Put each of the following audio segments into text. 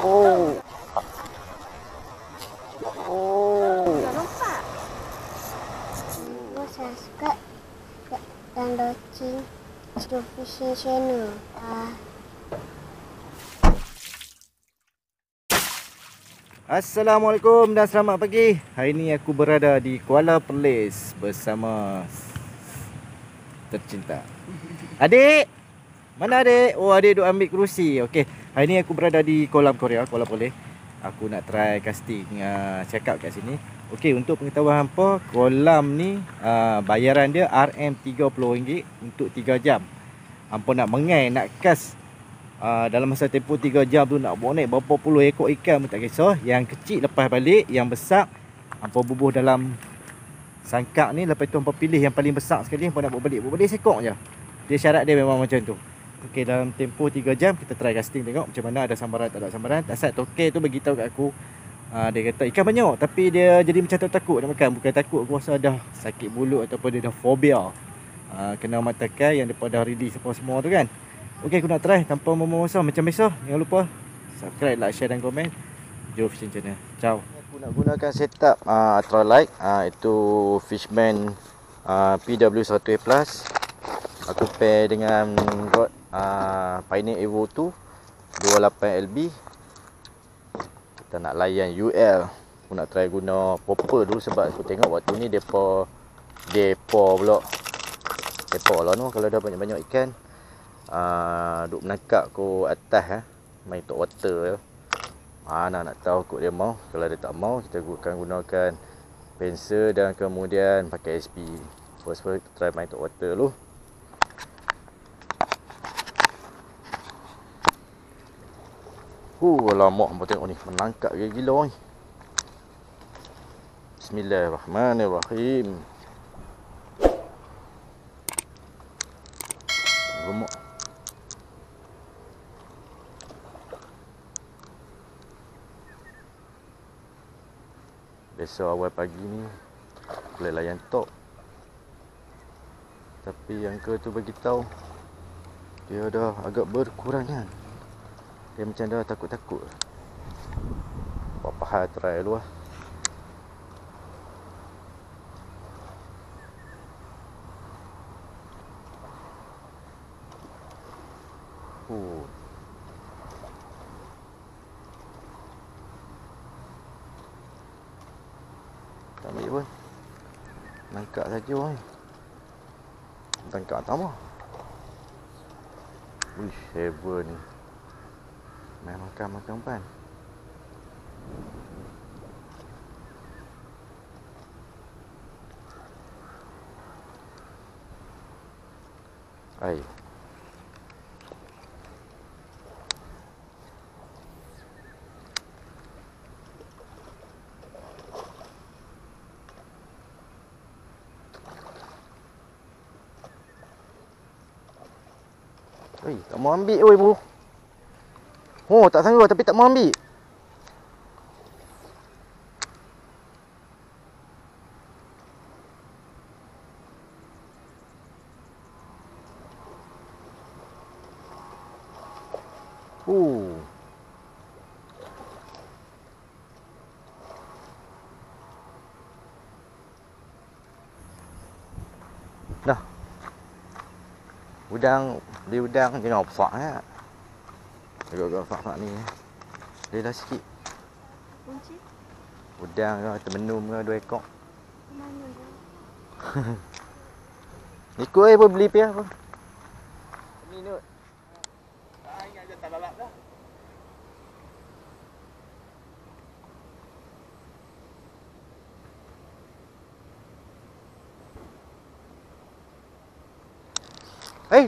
Oh. Oh. Nampak. Subscribe dan loceng Joe Fishing Channel. Assalamualaikum dan selamat pagi. Hari ini aku berada di Kuala Perlis bersama tercinta. Adik! Mana adik? Oh, adik duk ambil kerusi. Okey, hari ni aku berada di kolam Korea, Kuala Perlis. Aku nak try casting check out kat sini. Okey, untuk pengetahuan hampa, kolam ni bayaran dia RM30 untuk 3 jam. Hampa nak mengai, nak cast dalam masa tempoh 3 jam tu, nak bonek berapa puluh ekor ikan pun tak kisah. Yang kecil lepas balik, yang besar hampa bubuh dalam sangkak ni. Lepas tu hampa pilih yang paling besar sekali, hampa nak buat balik sekok je. Dia syarat dia memang macam tu. Okey, dalam tempoh 3 jam kita try casting, tengok macam mana, ada sambaran tak ada sambaran. Asal tokek tu bagi tahu kat aku, dia kata ikan banyak tapi dia jadi macam takut nak makan. Bukan takut, aku rasa dah sakit mulut ataupun dia dah fobia kena matakai yang daripada release apa semua tu kan. Okey, aku nak try tanpa membuang masa. Macam biasa, jangan lupa subscribe, like, share dan komen Joe Fishing Channel. Ciao. Aku nak gunakan setup ultralight, itu Fishman PW1A Plus. Aku pair dengan rod Pioneer Evo 2 28LB. Kita nak layan UL. Aku nak try guna popper dulu sebab aku tengok waktu ni depa pula. Depa lah no, kalau dah banyak-banyak ikan duk menangkap ku atas main top water. Mana nak tahu kot dia mau. Kalau dia tak mau, kita akan gunakan pencil dan kemudian pakai SP. First kita try main top water dulu. Alamak, hampa tengok ni, menangkap gila-gila ni. Bismillahirrahmanirrahim. Gemuk. Biasa awal pagi ni boleh layan top. Tapi yang ke tu bagi tahu dia dah agak berkurangan. Dia macam dah takut-takut. Apa hal try dulu lah. Tak ambil pun. Nangkap saja ni. Tangkap tambah. Wish, heaven ni. Main makan pan. Ai. Oi, tak mau ambil oi bro. Oh, tak sanggup tapi tak mau ambil. Dah. Udang jangan opak ya. Agak-agak fak-fak ni. Dia dah sikit. Kunci? Udang ke, termenum ke, 2 ekor. Mana dia? Ikut pun beli piah apa. Minut. Ingat je tak lalap dah.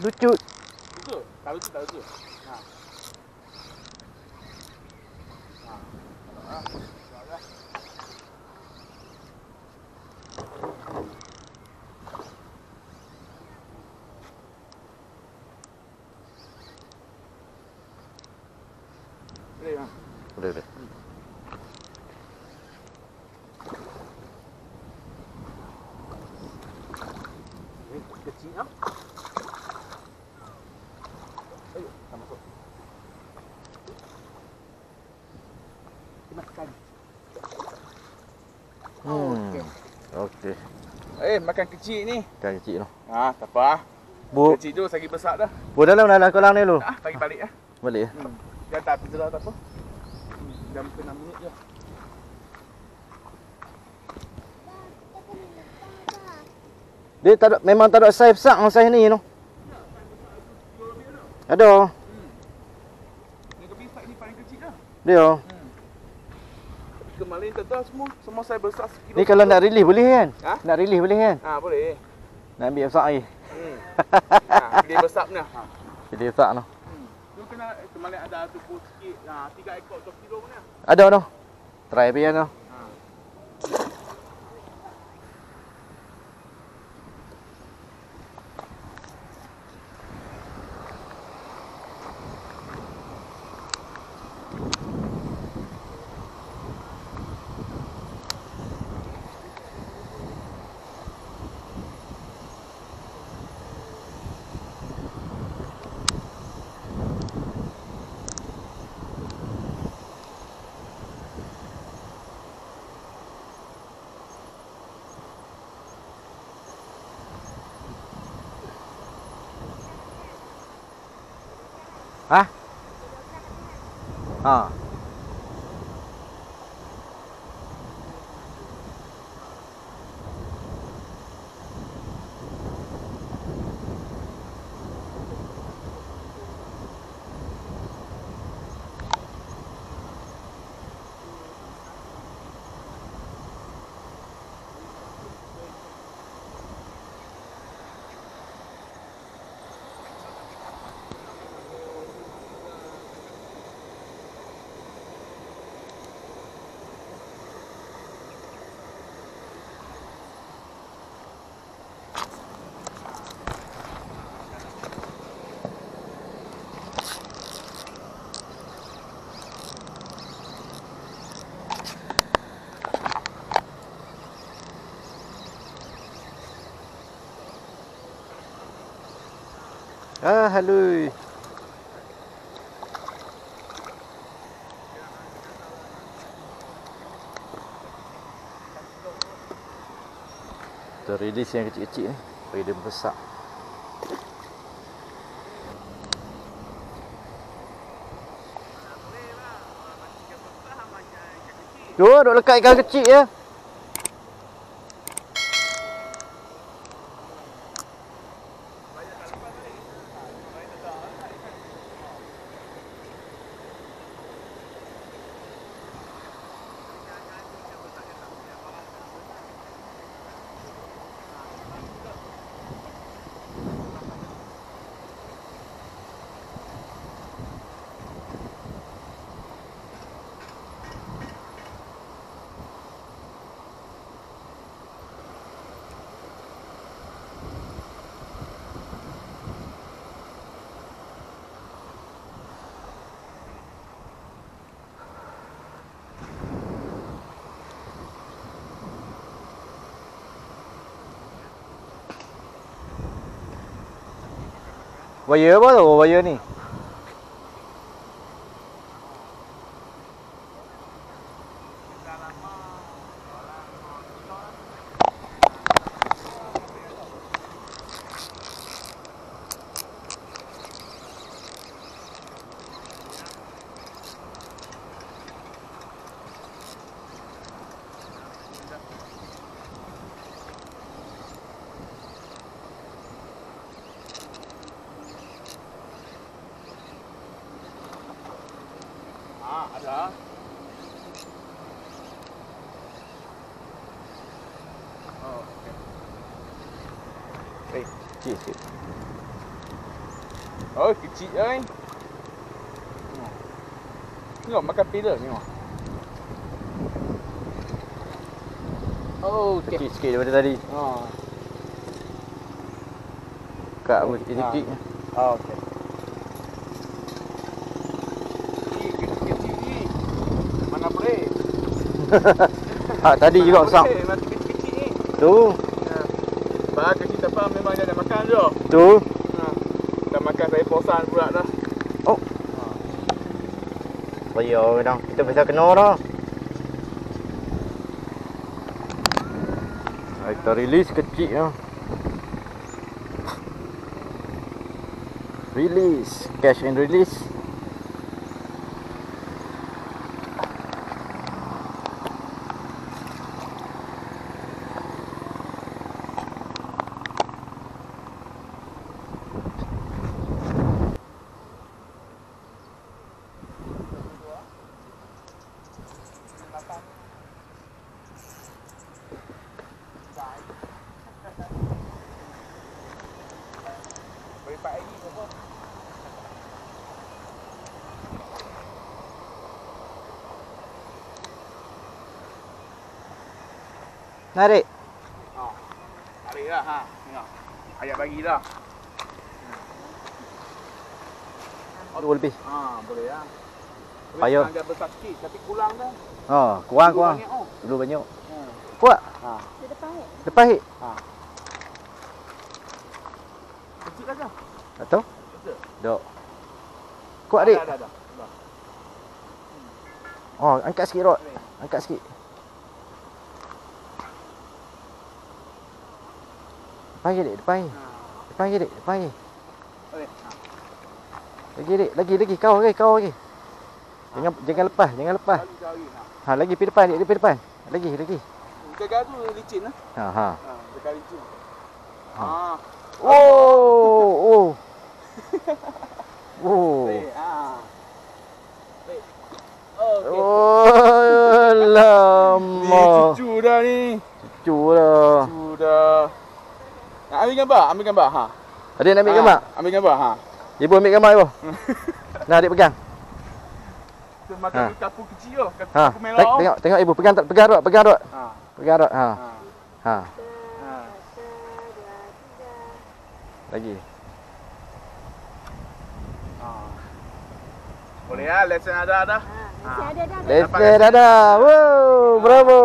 Lucu. Lucu? Tak lucu, tak lucu. Boleh bang? Boleh. Kecil ah. Ayo, kita masuk. makan kecil ni. Ikan kecil tu. Tak apa. Bu, Kecil tu sagi besar dah. dalam kolam ni lu. Bagi balik lah. Balik. Dah tak terjelah tak apa. Dah mungkin 6 minit je. Dia tak ada, memang tak ada saiz besar dengan saiz ni tu. Ada. Yang kebis ni paling kecil dah. Dia. Kemarin tak tahu semua saya besar sekilo. Ni kalau nak release boleh kan? Ha? Nak release boleh kan? Boleh. Nak ambil besar air. Dia besar punya. Jadi besar tu. Tu kena kemarin ada tubuh sikit. 3 ekor 2 kilo punya. Ada tu. Try pian tu. Hah? Ha. Halui. Kita release yang kecil-kecil ni bagi dia besar. Tu duk lekat ikan kecil je. Buaya apa tu buaya ni? Ada. Kecil sikit. Oh, kecil oi. Tengok makan pila tengok. Oh, okey. Kecil sikit daripada tadi. Kat sikit. Okey. Kecil ni. Mana boleh? Tadi juga besar. Mati kecil ni. Tu. Bah kecil tak apa memang dia dah makan je. Tu. Dah makan saya posan pula dah. Oh. Buaya dah. Kita biasa kena dah. Kita release kecil ya. Release, catch and release. Narik. Tarik lah ha. Tengok. Ayat bagi dah. Dua lebih. Ha, boleh lah. Payah. Dia besar sikit tapi kurang dah. Ha, kurang. Banyak, oh. Dulu banyak. Ha. Kuat. Ha. Dia depan ni. Lepas hit. Ha. Kecil dah ke? Tak tahu. Betul. Dok. Kuat adik. Dah. Oh, angkat sikit Rod. Angkat sikit. Depan lagi dik, depan lagi. Depan lagi dik, depan lagi. Boleh. Ha. Lagi. Kau lagi. Jangan lepas. Kali. Ha, lagi pergi depan dik, pergi depan. Lagi. Gagal tu licin lah. Ha. Ha, dekat licin. Ha. Ha. Oh. Baik. Ha. Baik. Okey. Oh, lama. Ni cucu dah ni. Cucu dah. Sudah. Nak ambil gambar. Ha. Adik nak ambil gambar? Ambil gambar ha. Ibu ambil gambar ibu. Nah, adik pegang. Makan kapu kecil tu. Ha. Kapu merah. Tengok ibu pegang Rod. Ha. Pegang Rod. Ha. Ha. Lagi. Ha. Boleh lah, lesen ada dah. Masih ada dah. Lesen ada. Wow, bravo.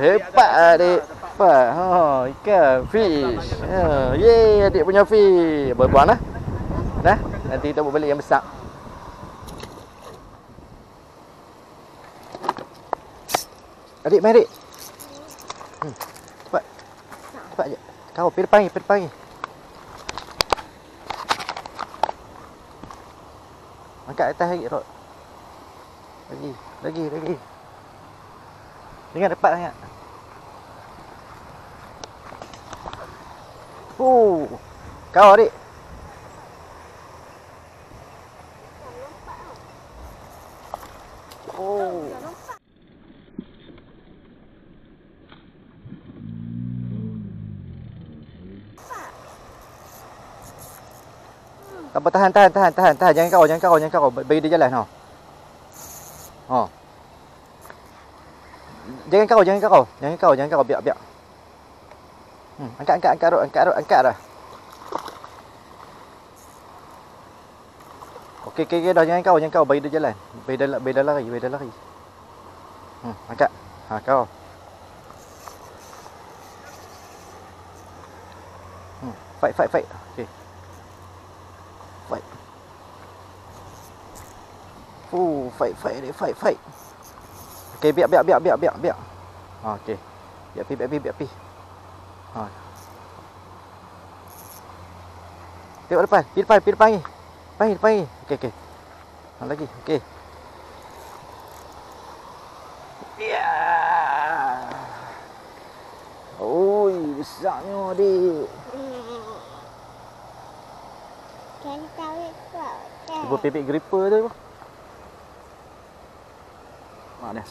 Hebat adik. Hebat. Ha, ikan fish. Ha, ye, adik punya fish. Buang lah. Nah, nanti kita buat balik yang besar. Adik, mari adik. Cepat je. Kau pergi depan ni. Angkat atas lagi, Rod. Lagi. Jangan depan sangat. Kau adik. Apa tahan. Jangan kau. Bagi dia jalan. Ha. Jangan kau. Biar. Angkat Rod. Angkat dah. Okey dah. Jangan kau. Bagi dia jalan. Bagi dia lari. Angkat. Ha, kau. Fight. Okey. Fight. Okey, biar. Ha, okey. Biar pi. Ha. Tengok depan. Pergi depan ni. Okey. Ha, lagi. Okey. Ya. Oi, besarnya adik. Kan tarik kau. Cuba pepek gripper tu. Mak dah.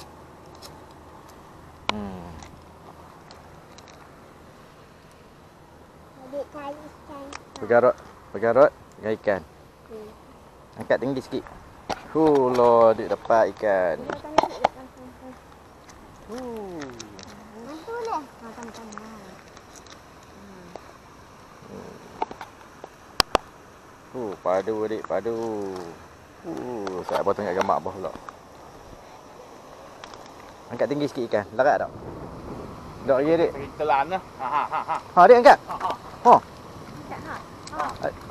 Adik kali ikan. Pegang Rod. Pegang ikan. Angkat tinggi sikit. Loh, adik dapat ikan. Mantul dah. Makan. Padu adik, padu. Saya abang tengok gambar abah pula. Angkat tinggi sikit ikan. Larat tak? Dok lagi adik. Telan lah. Ha. Ha, adik angkat. Ha.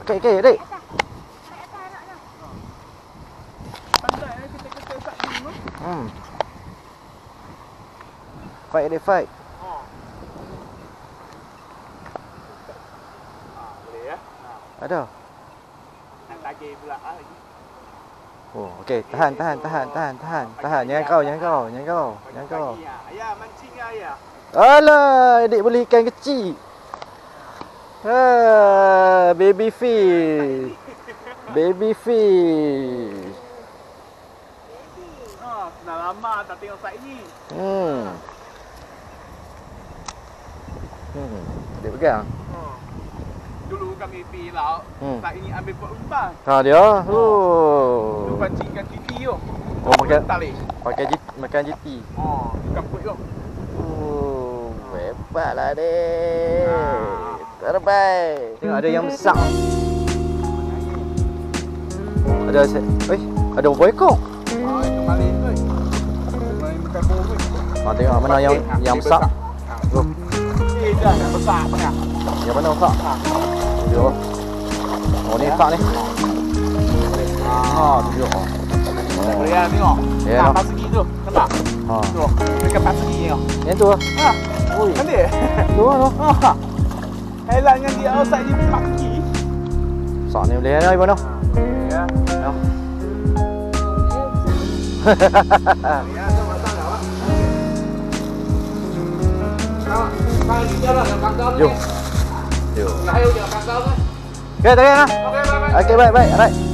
Okey, adik. Pandai kita tak dulu. Fight adik, fight. Ha. Ada. Nak tagih pula lagi. Oh, okey. Tahan. Jangan kau. Ayah mancing ayah. Alah, adik boleh ikan kecil. Baby fish. Dah lama tak tengok side ni. Adik pegang. Dulu kami pergi laut, side ni ambil buat umpan. Dia. Dulu pancing ikan titi tu. Oh, tali. makan GT. Ikan puik tu. Hebatlah adik. Terbaik. Tengok ada yang besar. Ada berapa ekor? Itu balik tu. Main makan buru. Tengok mana yang besar. Oh, Dah yang besar tengah. yang mana besar? Dia. Oh, ni besar ni. Dia. Boleh tengok. Ya. Pas segi tu, nampak? Tu, dekat pas segi tengok. Yang tu. Ui. Cantik. Tu. Highlight dengan dia outside ni pas segi. Besar ni boleh dah ibu noh. Ya. Ya. Ya, tu masak dah. Kalau dia lah yang kangkang ni. Jom. Nak ayo dia kangkang ni. Okey, tak payah. Okey, bye bye. Okey, baik. Alright.